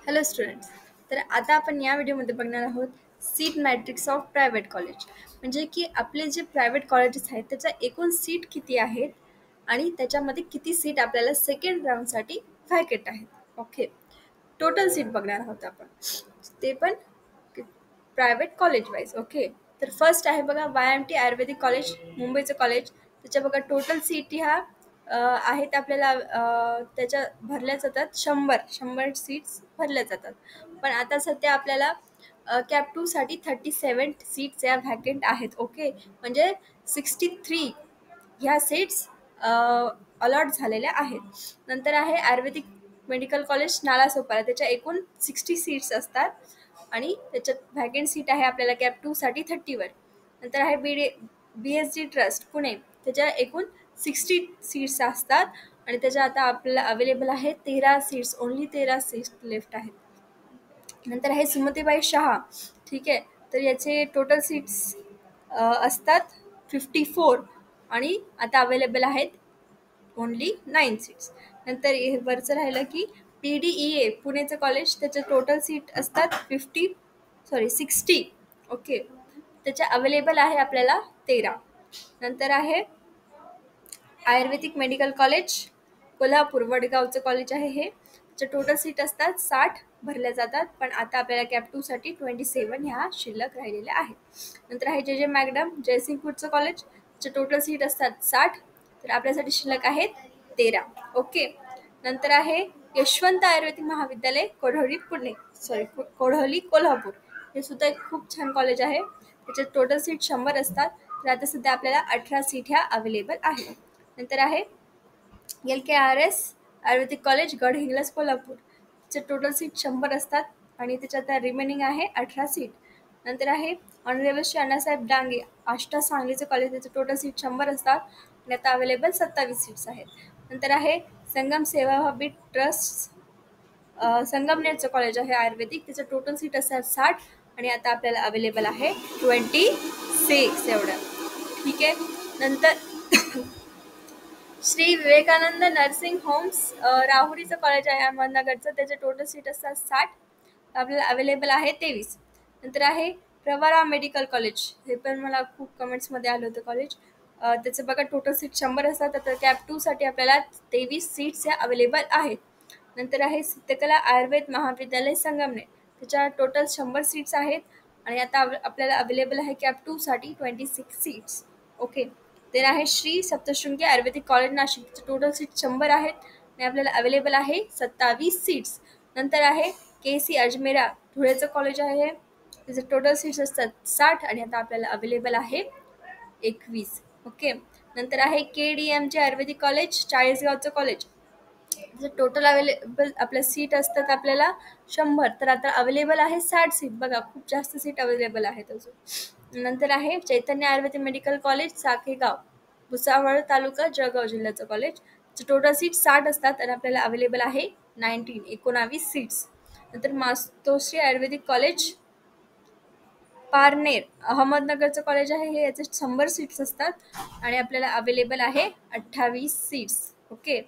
Hello students. तर आता आपण या व्हिडिओमध्ये बघणार आहोत seat matrix of private college. म्हणजे की आपले जे प्रायव्हेट कॉलेजेस आहेत त्याचा एकूण सीट किती आहेत आणि त्याच्यामध्ये किती सीट आपल्याला सेकंड राऊंडसाठी व्हॅकेट आहेत. ओके, टोटल सीट बघणार आहोत आपण, ते पण प्रायव्हेट कॉलेज वाईज. ओके, तर फर्स्ट आहे बघा YMT आयुर्वेदिक कॉलेज, मुंबईचं कॉलेज. त्याच्या बघा टोटल सीट ह्या आहेत आपल्याला, त्याच्या भरल्या जातात 100 सीट्स भरल्या जातात. पण आता सध्या आपल्याला कॅप 2 साठी 37 सीट्स या व्हॅकेंट आहेत. ओके, म्हणजे 63 ह्या सीट्स अलॉट झालेल्या आहेत. नंतर आहे आयुर्वेदिक मेडिकल कॉलेज नालासोपारा, त्याच्या एकूण 60 सीट्स असतात आणि त्याच्यात व्हॅकेंट सीट आहे आपल्याला कॅप 2 साठी 30वर. नंतर आहे BSG ट्रस्ट पुणे, त्याच्या एकूण 60 सीट्स असतात आणि त्याच्या आता आपल्याला अवेलेबल आहे 13 सीट्स, ओन्ली 13 सीट्स लेफ्ट आहेत. नंतर आहे सुमतीबाई शहा, ठीक आहे, तर याचे टोटल सीट्स असतात 54 आणि आता अवेलेबल आहेत ओन्ली 9 सीट्स. नंतर वरचं राहिलं की PDEA पुणेचं कॉलेज, त्याचे टोटल सीट असतात 60. ओके, त्याच्या अवेलेबल आहे आपल्याला 13. नंतर आहे आयुर्वेदिक मेडिकल कॉलेज कोल्हापूर, वडगावचं कॉलेज आहे हे. त्याचे टोटल सीट असतात 60 भरल्या जातात, पण आता आपल्याला कॅप 2 साठी 27 ह्या शिल्लक राहिलेल्या आहेत. नंतर आहे JJ मॅगडम जयसिंगपूरचं कॉलेज, त्याचे टोटल सीट असतात 60, तर आपल्यासाठी शिल्लक आहेत 13. ओके, नंतर आहे यशवंत आयुर्वेदिक महाविद्यालय कोढवली कोल्हापूर, हे सुद्धा एक खूप छान कॉलेज आहे. त्याचे टोटल सीट 100 असतात, तर आता सध्या आपल्याला 18 सीट ह्या अवेलेबल आहेत. नंतर आहे LKRS आयुर्वेदिक कॉलेज गडहिंग्लज कोल्हापूर, त्याचे टोटल सीट 100 असतात आणि त्याच्यात रिमेनिंग आहे 18 सीट. नंतर आहे ऑनरेबल श्री अण्णासाहेब डांगे आष्टा सांगलीचं कॉलेज, त्याचे टोटल सीट 100 असतात आणि आता अवेलेबल 27 सीट्स आहेत. नंतर आहे संगम सेवाभावी ट्रस्ट संगमनेरचं कॉलेज आहे आयुर्वेदिक, त्याचं टोटल सीट असतात 60 आणि आता आपल्याला अवेलेबल आहे 26 एवढं. ठीक आहे. नंतर श्री विवेकानंद नर्सिंग होम्स राहुरीचं कॉलेज आहे अहमदनगरचं, त्याचे टोटल सीट असतात 60, आपल्याला अवेलेबल आहे 23. नंतर आहे प्रवरा मेडिकल कॉलेज, हे पण मला खूप कमेंट्समध्ये आलं होतं कॉलेज. त्याचं बघा टोटल सीट 100 असतात, तर कॅप 2 साठी आपल्याला 23 सीट्स या अवेलेबल आहेत. नंतर आहे सिद्धकला आयुर्वेद महाविद्यालय संगमनेर, त्याच्या टोटल 100 सीट्स आहेत आणि आता आपल्याला अवेलेबल आहे कॅप 2 साठी 26 सीट्स. ओके, तर आहे श्री सप्तशृंगी आयुर्वेदिक कॉलेज नाशिक, टोटल सीट 100 आहेत आणि आपल्याला अवेलेबल आहे 27 सीट्स. नंतर आहे KC अजमेरा धुळेचं कॉलेज आहे, त्याचे टोटल सीट्स असतात 60 आणि आता आपल्याला अवेलेबल आहे 21. ओके, नंतर आहे KDMचे आयुर्वेदिक कॉलेज चाळीसगावचं कॉलेज, त्याचं टोटल अवेलेबल आपल्या सीट असतात आपल्याला 100, तर आता अवेलेबल आहे 60 सीट. बघा, खूप जास्त सीट अवेलेबल आहेत अजून. नंतर आहे चैतन्य आयुर्वेदिक मेडिकल कॉलेज साखेगाव भुसावळ तालुका जळगाव जिल्ह्याचं कॉलेज, टोटल सीट 60 असतात आणि आपल्याला अवेलेबल आहे 19 सीट्स. नंतर मातोश्री आयुर्वेदिक कॉलेज पारनेर अहमदनगरचं कॉलेज आहे हे, याचे 100 सीट्स असतात आणि आपल्याला अवेलेबल आहे 28 सीट्स. ओके,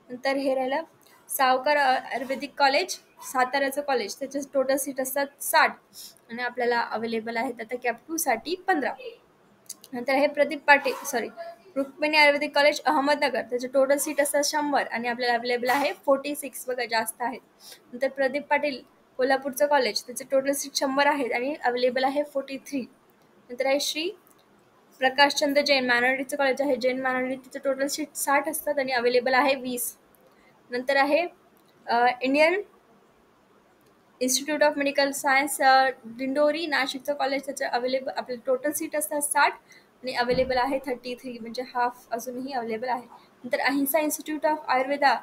नंतर हे राहिलं सावकार आयुर्वेदिक कॉलेज साताऱ्याचं कॉलेज, त्याचे टोटल सीट असतात 60 आणि आपल्याला अवेलेबल आहेत आता कॅप 2 साठी 15. नंतर हे रुक्मिणी आयुर्वेदिक कॉलेज अहमदनगर, त्याचे टोटल सीट असतात 100 आणि आपल्याला अवेलेबल आहे 46. बघा, जास्त आहेत. नंतर प्रदीप पाटील कोल्हापूरचं कॉलेज, त्याचे टोटल सीट 100 आहेत आणि अवेलेबल आहे 43. नंतर आहे श्री प्रकाशचंद्र जैन मानवडीचं कॉलेज आहे जैन मानवडी, त्याचे टोटल सीट 60 असतात आणि अवेलेबल आहे 20. नंतर आहे Indian institute of medical science Dindori नाशिकचं कॉलेज, त्याचे अवेलेबल आपले टोटल सीट असतात 60 आणि अवेलेबल आहे 33, म्हणजे हाफ अजूनही अवेलेबल आहे. नंतर अहिंसा इन्स्टिट्यूट ऑफ आयुर्वेदा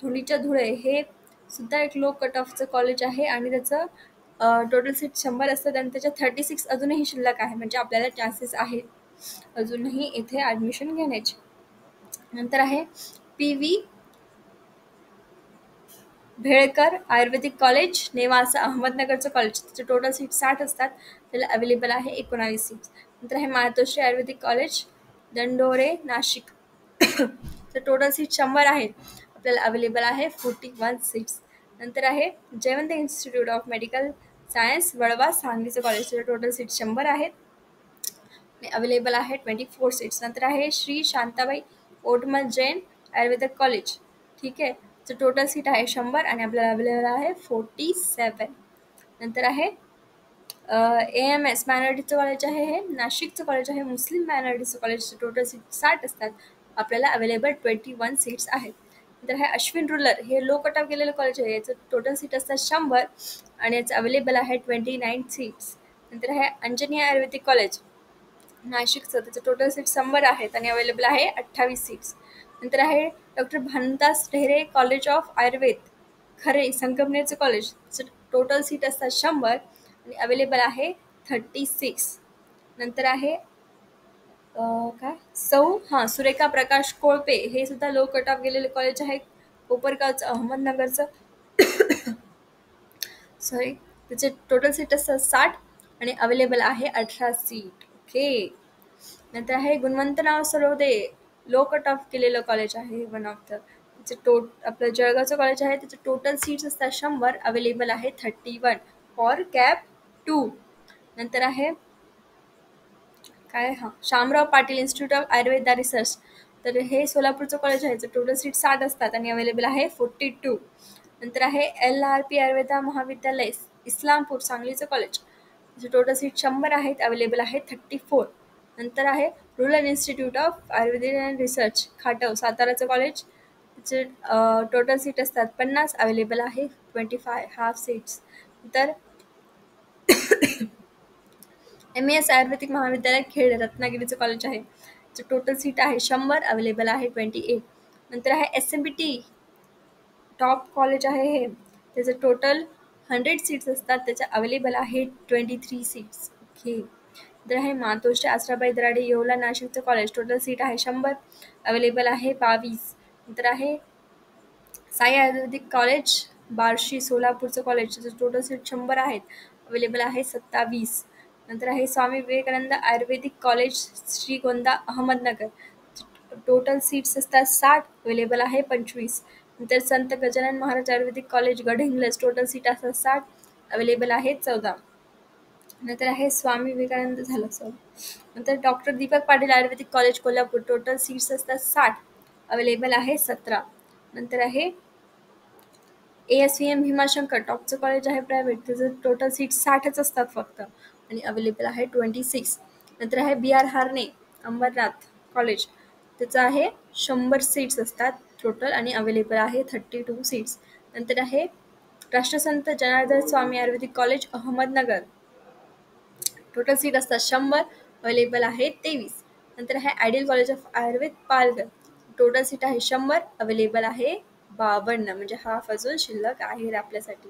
धुळीच्या धुळे, हे सुद्धा एक लो कट ऑफचं कॉलेज आहे आणि त्याचं टोटल सीट 100 असतात आणि त्याच्या 36 अजूनही शिल्लक आहे, म्हणजे आपल्याला चान्सेस आहेत अजूनही इथे ॲडमिशन घेण्याचे. नंतर आहे PV भेळकर आयुर्वेदिक कॉलेज नेवासा अहमदनगरचं कॉलेज, त्याचे टोटल सीट 60 असतात, त्याला अवेलेबल आहे 19 सीट्स. नंतर आहे मातोश्री आयुर्वेदिक कॉलेज दंडोरे नाशिक, तर टोटल सीट 100 आहेत, आपल्याला अवेलेबल आहे 41 सीट्स. नंतर आहे Jaywant institute of medical science वळवा सांगलीचं कॉलेज, टोटल सीट 100 आहेत आणि अवेलेबल आहे 24 सीट्स. नंतर आहे श्री शांताबाई ओटमल जैन आयुर्वेदिक कॉलेज, ठीक आहे, टोटल सीट आहे 100 आणि आपल्याला अवेलेबल आहे 47. नंतर आहे AMS मायनॉरिटीचं कॉलेज आहे, हे नाशिकचं कॉलेज आहे, मुस्लिम मायनॉरिटीचं कॉलेज, टोटल सीट 60 असतात, आपल्याला अवेलेबल 21 सीट्स आहेत. नंतर हे अश्विन रुरल हे लो कट ऑफ गेलेलं कॉलेज आहे, याचं टोटल सीट असतात 100 आणि याचं अवेलेबल आहे 29 सीट्स. नंतर आहे अंजनी आयुर्वेदिक कॉलेज नाशिकचं, त्याचं टोटल सीट 100 आहेत आणि अवेलेबल आहे 28 सीट्स. नंतर आहे doctor Bhanudas Dhere college of Ayurveda खरे संगमनेरचं कॉलेज, टोटल सीट असतात 100 आणि अवेलेबल आहे 36. नंतर आहे सुरेखा प्रकाश कोळपे हे सुद्धा लो कट ऑफ गेलेले कॉलेज आहे, कोपरगावचं अहमदनगरचं सॉरी, त्याचे टोटल सीट असतात 60 आणि अवेलेबल आहे 18 सीट. ओके. नंतर आहे Gunwantrao Sarode low cut of केलेलं कॉलेज आहे, वन ऑफ द आपलं जळगावचं कॉलेज आहे, त्याचे टोटल सीट्स असतात 100, अवेलेबल आहे 31 फॉर कॅप 2. नंतर आहे Shamrao Patil institute of Ayurveda research, तर हे सोलापूरचं कॉलेज आहे, टोटल सीट 60 असतात आणि अवेलेबल आहे 42. नंतर आहे LRP आयुर्वेदा महाविद्यालय इस्लामपूर सांगलीचं कॉलेज, टोटल सीट 100 आहेत, अवेलेबल आहे 34. नंतर आहे rural institute of Ayurvedic research Khatav साताराचं कॉलेज, त्याचे टोटल सीट असतात 50, अवेलेबल आहे 25 हाफ सीट्स. नंतर MES आयुर्वेदिक महाविद्यालय खेड रत्नागिरीचं कॉलेज आहे, टोटल सीट आहे 100, अवेलेबल आहे 28. नंतर आहे SMBT टॉप कॉलेज आहे, हे त्याचं टोटल 100 सीट्स असतात, त्याच्या अवेलेबल आहे 23 सीट्स. ओके. नंतर आहे मातोश्री आसराबाई दराडे येवला नाशिकचं कॉलेज, टोटल सीट आहे 100, अवेलेबल आहे 22. नंतर आहे साई आयुर्वेदिक कॉलेज बार्शी सोलापूरचं कॉलेज, त्याचं टोटल सीट 100 आहेत, अवेलेबल आहे 27. नंतर आहे Swami Vivekanand Ayurvedic college Shrigonda Ahmednagar, total seats असतात 60, अवेलेबल आहे 25. नंतर Sant Gajanan Maharaj Ayurvedic college Gadhinglaj, total seat असतात 60, अवेलेबल आहे 14. नंतर आहे स्वामी विवेकानंद झालं सॉरी. नंतर डॉक्टर दीपक पाटील आयुर्वेदिक कॉलेज कोल्हापूर, टोटल सीट्स असतात 60, अवेलेबल आहे 17. नंतर आहे ASVM भीमाशंकर टॉपचं कॉलेज आहे प्रायव्हेट, त्याचं टोटल सीट 60च असतात फक्त आणि अवेलेबल आहे 26. नंतर आहे BR हार्ने अंबरनाथ कॉलेज, त्याचं आहे 100 सीट्स असतात टोटल आणि अवेलेबल आहे 32 सीट्स. नंतर आहे राष्ट्रसंत जनार्दन स्वामी आयुर्वेदिक कॉलेज अहमदनगर, टोटल सीट असतात 100, अवेलेबल आहे 23. नंतर आहे ideal college of Ayurveda Palghar, total seat आहे 100, अवेलेबल आहे 52, म्हणजे हाफ अजून शिल्लक आहे आपल्यासाठी,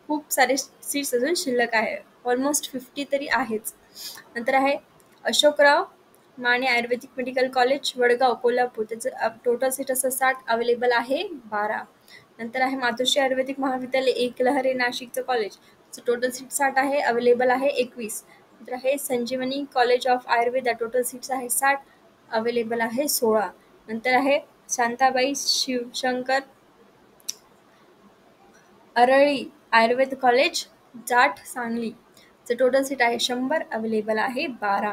खूप सारे सीट्स अजून शिल्लक आहे, ऑलमोस्ट 50 तरी आहेच. नंतर आहे अशोकराव माने आयुर्वेदिक मेडिकल कॉलेज वडगाव कोल्हापूर, त्याचं टोटल सीट असं 60, अवेलेबल आहे 12. नंतर आहे मातोश्री आयुर्वेदिक महाविद्यालय एकलहरे नाशिकचं कॉलेज, टोटल सीट 60 आहे, अवेलेबल आहे 21. नंतर आहे Sanjivani college of Ayurveda, total seats आहे 60, अवेलेबल आहे 16. नंतर आहे Shantabai Shivshankar Arali Ayurved college Jat Sangli, total seat आहे 100, अवेलेबल आहे 12.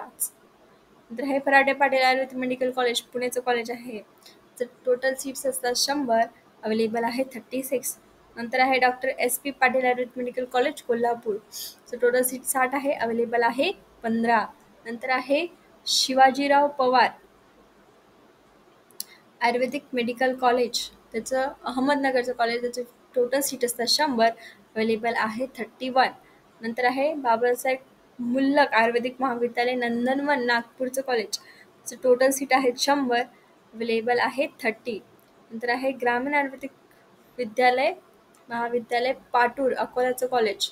नंतर हे फराडे पाटील आयुर्वेदिक मेडिकल कॉलेज पुण्याचं कॉलेज आहे, टोटल सीट्स असतात 100, अवेलेबल आहे 36. नंतर आहे doctor SP Patil Ayurvedic medical college Kolhapur, total seat 60 आहे, अवेलेबल आहे 15. नंतर आहे शिवाजीराव पवार आयुर्वेदिक मेडिकल कॉलेज, त्याचं अहमदनगरचं कॉलेज, त्याचं टोटल सीट असतात 100, अवेलेबल आहे 31. नंतर आहे बाबासाहेब मुल्लक आयुर्वेदिक महाविद्यालय नंदनवन नागपूरचं कॉलेज, त्याचं टोटल सीट आहेत 100, अवेलेबल आहे 30. नंतर आहे ग्रामीण आयुर्वेदिक विद्यालय महाविद्यालय पाटूर अकोलाचं कॉलेज,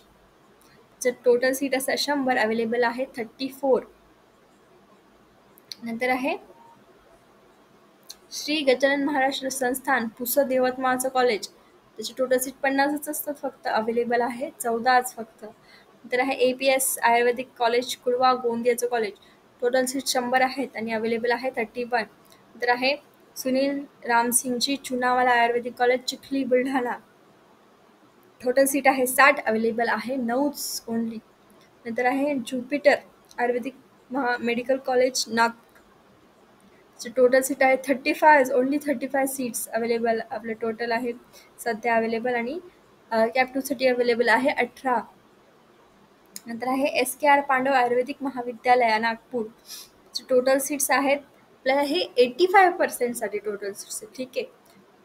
त्याचं टोटल सीट असतात 100, अवेलेबल आहे 34. नंतर आहे श्री गजानन महाराज संस्थान पुसद यवतमाळचं कॉलेज, त्याचे टोटल सीट 50च असतात फक्त, अवेलेबल आहे 14 फक्त. नंतर आहे APS आयुर्वेदिक कॉलेज कुळवा गोंदियाचं कॉलेज, टोटल सीट 100 आहेत आणि अवेलेबल आहे 31. नंतर आहे Sunil Ramsinghji Chunawala Ayurvedic college Chikhli Buldhana, total seat आहे 60, अवेलेबल आहे 9च ओनली. नंतर आहे Jupiter Ayurvedic medical college total seat आहे 35, ओनली 35 सीट्स अवेलेबल आपलं टोटल आहे सध्या अवेलेबल. आणि कॅप 2 साठी अवेलेबल आहे 18. नंतर आहे SKR पांडव आयुर्वेदिक महाविद्यालय नागपूर, टोटल सीट्स आहेत आपल्याला हे 85% साठी टोटल सीट्स आहे. ठीक आहे,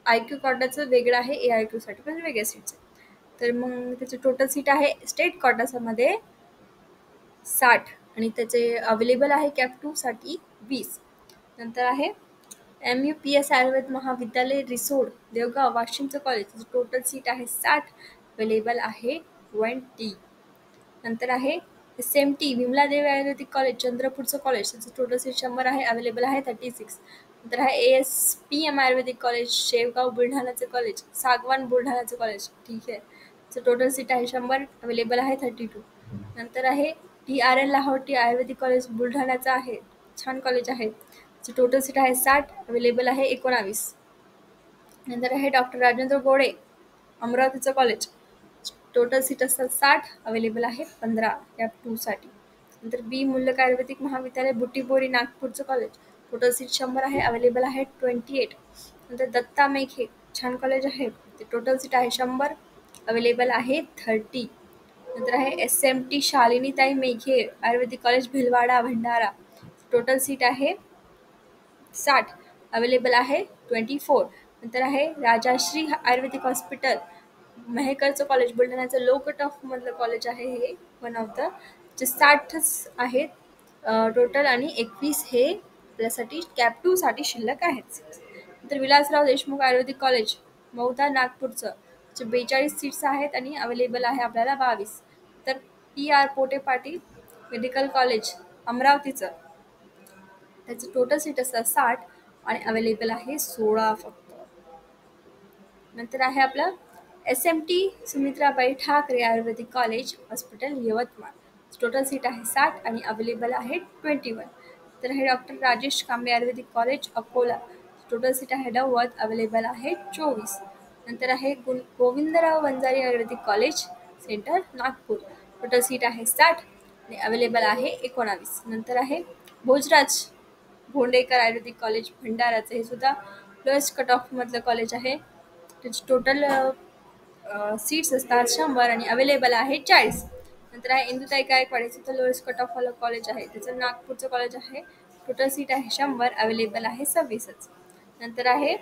IQ कोटाचं वेगळं आहे, AIQ साठी पण वेगळ्या सीट्स आहेत. तर मग त्याचे टोटल सीट आहे स्टेट कोटामध्ये 60 आणि त्याचे अवेलेबल आहे कॅप 2 साठी 20. नंतर आहे MUPS आयुर्वेद महाविद्यालय रिसोड देवगाव वाशिमचं कॉलेज, त्याचं टोटल सीट आहे 60, अवेलेबल आहे 20. नंतर आहे SMT विमलादेवी आयुर्वेदिक कॉलेज चंद्रपूरचं कॉलेज, त्याचं टोटल सीट 100 आहे, अवेलेबल आहे 36. नंतर आहे ASPM आयुर्वेदिक कॉलेज शेवगाव बुलढाणाचं कॉलेज, सागवान बुलढाणाचं कॉलेज. ठीक आहे, त्याचं टोटल सीट आहे 100, अवेलेबल आहे 32. नंतर आहे TRN लाहोटी आयुर्वेदिक कॉलेज बुलढाण्याचं आहे, छान कॉलेज आहे, त्याचं टोटल सीट आहे 60, अवेलेबल आहे 19. नंतर आहे डॉक्टर राजेंद्र गोडे अमरावतीचं कॉलेज, टोटल सीट असतात 60, अवेलेबल आहे 15 कॅप 2 साठी. नंतर बी मुल्लक आयुर्वेदिक महाविद्यालय बुटीबोरी नागपूरचं कॉलेज, टोटल सीट 100 आहे, अवेलेबल आहे 28. नंतर दत्ता मेघे छान कॉलेज आहे, ते टोटल सीट आहे 100, अवेलेबल आहे 30. नंतर आहे SMT Shalinitai Meghe Ayurvedic college Bhilwada Bhandara, total seat आहे 60, अवेलेबल आहे 24. नंतर आहे राजाश्री आयुर्वेदिक हॉस्पिटल मेहकरचं कॉलेज बुलढाण्याचं लो कट ऑफ मधलं कॉलेज आहे हे वन ऑफ द, जे 60 आहेत टोटल आणि 21 हे आपल्यासाठी कॅप 2 साठी शिल्लक आहेत. नंतर विलासराव देशमुख आयुर्वेदिक कॉलेज मौदा नागपूरचं, जे 42 सीट्स आहेत आणि अवेलेबल आहे आपल्याला 22. तर PR Pote Patil medical college अमरावतीचं, त्याचं टोटल सीट असतात 60 आणि अवेलेबल आहे 16 फक्त. नंतर आहे आपलं SMT Sumitrabai Thakre Ayurvedic college hospital Yavatmal, total seat आहे 60 आणि अवेलेबल आहे 21. तर हे doctor Rajesh Kamble Ayurvedic college Akola, total seat आहे 90, अवेलेबल आहे 24. नंतर आहे Govindrao Wanjari Ayurvedic college centre Nagpur, total seat आहे 60 आणि अवेलेबल आहे 19. नंतर आहे भोजराज भोंडेकर आयुर्वेदिक कॉलेज भंडाराचं, हे सुद्धा लोएस्ट कट ऑफ मधलं कॉलेज आहे, त्याचे टोटल सीट्स असतात 100 आणि अवेलेबल आहे 40. नंतर आहे इंदुताई गायकवाड, याचं लोएस्ट कट ऑफ वालं कॉलेज आहे, त्याचं नागपूरचं कॉलेज आहे, टोटल सीट आहे 100, अवेलेबल आहे 26. नंतर आहे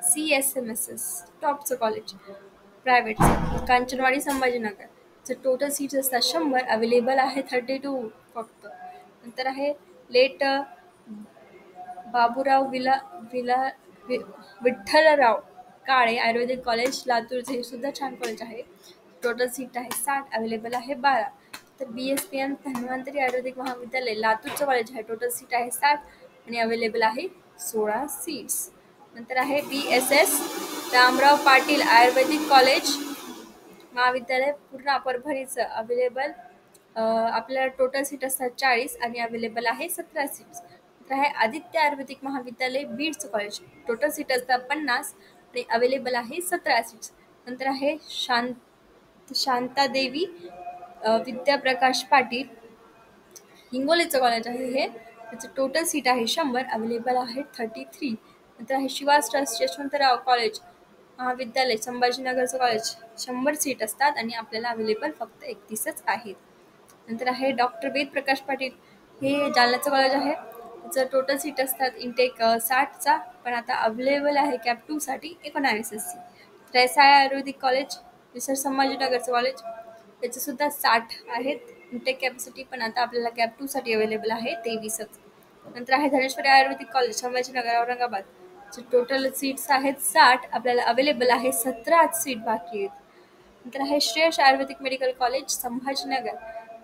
CSMSS टॉपचं college private Kanchanwadi Sambhajinagar, total seats असतात 100, अवेलेबल आहे 32 फक्त. नंतर आहे लेट बाबूराव विठ्ठलराव काळे आयुर्वेदिक कॉलेज लातूरचे, हे सुद्धा छान कॉलेज आहे, टोटल सीट आहे 60, अवेलेबल आहे 12. तर BSPM धन्वंतरी आयुर्वेदिक महाविद्यालय लातूरचं कॉलेज आहे, टोटल सीट आहे 60 आणि अवेलेबल आहे 16 सीट्स. नंतर आहे BSS रामराव पाटील आयुर्वेदिक कॉलेज महाविद्यालय पूर्णा परभणीचं, अवेलेबल आपल्याला टोटल सीट असतात 40 आणि अवेलेबल आहे 17 सीट्स. तर आहे आदित्य आयुर्वेदिक महाविद्यालय बीडचं कॉलेज, टोटल सीट असतात 50 आणि अवेलेबल आहे 17 सीट्स. नंतर आहे शांतादेवी विद्याप्रकाश पाटील हिंगोलीचं कॉलेज आहे हे, त्याचं टोटल सीट आहे 100, अवेलेबल आहे 33. नंतर आहे शिवास ट्रस्ट यशवंतराव कॉलेज महाविद्यालय संभाजीनगरचं कॉलेज, 100 सीट असतात आणि आपल्याला अवेलेबल फक्त 31च आहेत. नंतर आहे डॉक्टर वेद प्रकाश पाटील, हे जालन्याचं कॉलेज आहे, त्याचं टोटल सीट असतात इनटेक 60चा, पण आता अवेलेबल आहे कॅप 2 साठी 19 SC. तर SI आयुर्वेदिक कॉलेज विसर संभाजीनगरचं कॉलेज, त्याचे सुद्धा 60 आहेत इनटेक कॅपॅसिटी, पण आता आपल्याला कॅप 2 साठी अवेलेबल आहे 23च. नंतर आहे Dhaneshwari Ayurvedic college Sambhajinagar Aurangabad, total seats आहेत 60, आपल्याला अवेलेबल आहे 17 सीट बाकी आहेत. नंतर आहे श्रेयश आयुर्वेदिक मेडिकल कॉलेज संभाजीनगर,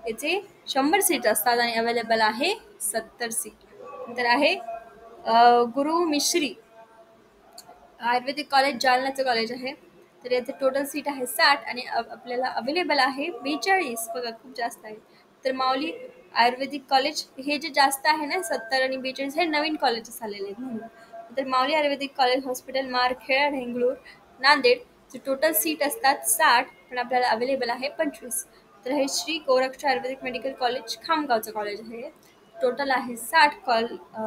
याचे 100 सीट असतात आणि अवेलेबल आहे 70 सीट. नंतर आहे गुरु मिश्री आयुर्वेदिक कॉलेज जालन्याचं कॉलेज आहे, तर याचे टोटल सीट आहे 60 आणि आपल्याला अवेलेबल आहे 42, बघा खूप जास्त आहे. तर माऊली आयुर्वेदिक कॉलेज हे जे जास्त आहे ना 70 आणि 42, हे नवीन कॉलेजेस आलेले आहेत म्हणून. तर माऊली आयुर्वेदिक कॉलेज हॉस्पिटल मारखेड हेंगळूर नांदेड, जे टोटल सीट असतात 60, पण आपल्याला अवेलेबल आहे 25. तर हे श्री गोरक्षा आयुर्वेदिक मेडिकल कॉलेज खामगावचं कॉलेज आहे. टोटल आहे 60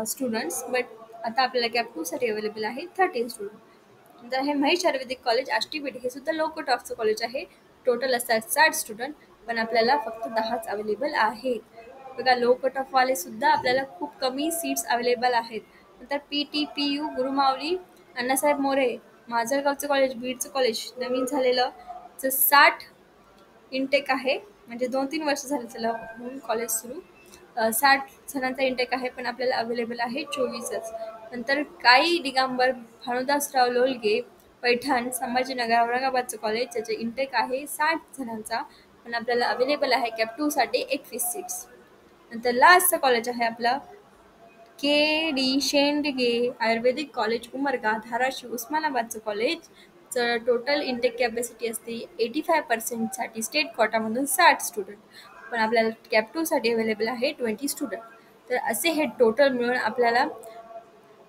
स्टुडंट्स, बट आता आपल्याला कॅप 2 साठी अवेलेबल आहे 13 स्टुडंट. तर हे महेश आयुर्वेदिक कॉलेज आष्टीपेठ हे सुद्धा लो कट ऑफचं कॉलेज आहे. टोटल असतात 60 स्टुडंट, पण आपल्याला फक्त 10च अवेलेबल आहेत. बघा, लो कट ऑफ वाले सुद्धा आपल्याला खूप कमी सीट्स अवेलेबल आहेत. नंतर PTPU गुरुमावली अण्णासाहेब मोरे माजलगावचं कॉलेज, बीडचं कॉलेज नवीन झालेलं, 60 इनटेक आहे. म्हणजे 2-3 वर्ष झाले त्याला होऊन कॉलेज सुरू. 60 जणांचा इनटेक आहे, पण आपल्याला अवेलेबल आहे 24च. नंतर काई दिगंबर भानुदासराव लोलगे पैठण संभाजीनगर औरंगाबादचं कॉलेज, ज्याचे इनटेक आहे 60 जणांचा, पण आपल्याला अवेलेबल आहे कॅप 2 साठी 21 सीट्स. नंतर लास्टचं कॉलेज आहे आपलं KD शेंडगे आयुर्वेदिक कॉलेज उमरगा धाराशिव उस्मानाबादचं कॉलेज. टोटल इनटेक कॅपॅसिटी असते 85% साठी स्टेट कोटामधून 60 स्टुडंट, पण आपल्याला कॅप 2 साठी अवेलेबल आहे 20 स्टुडंट. तर असे हे टोटल मिळून आपल्याला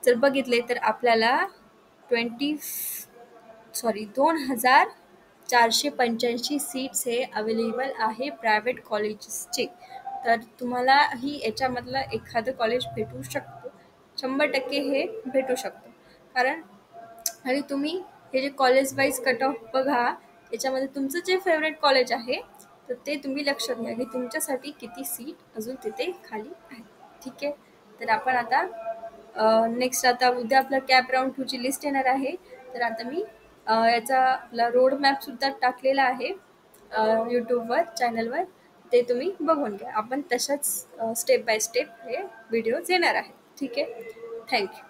जर बघितले तर आपल्याला 2485 सीट्स हे अवेलेबल आहे प्रायव्हेट कॉलेजेसचे. तर तुम्हालाही याच्यामधलं एखादं कॉलेज भेटू शकतो, 100% हे भेटू शकतो. कारण आणि तुम्ही हे जे कॉलेज वाईज कट ऑफ बघा, याच्यामध्ये तुमचं जे फेवरेट कॉलेज आहे तर ते तुम्ही लक्षात घ्या की तुमच्यासाठी किती सीट अजून तिथे खाली आहे. ठीक आहे. तर आपण आता नेक्स्ट आता उद्या आपलं कॅप राऊंड 2 ची लिस्ट येणार आहे. तर आता मी याचा आपला रोड मॅप सुद्धा टाकलेला आहे यूट्यूबवर चॅनलवर, ते तुम्ही बघून घ्या. आपण तशाच स्टेप बाय स्टेप हे व्हिडिओज येणार आहेत. ठीक आहे. थँक्यू.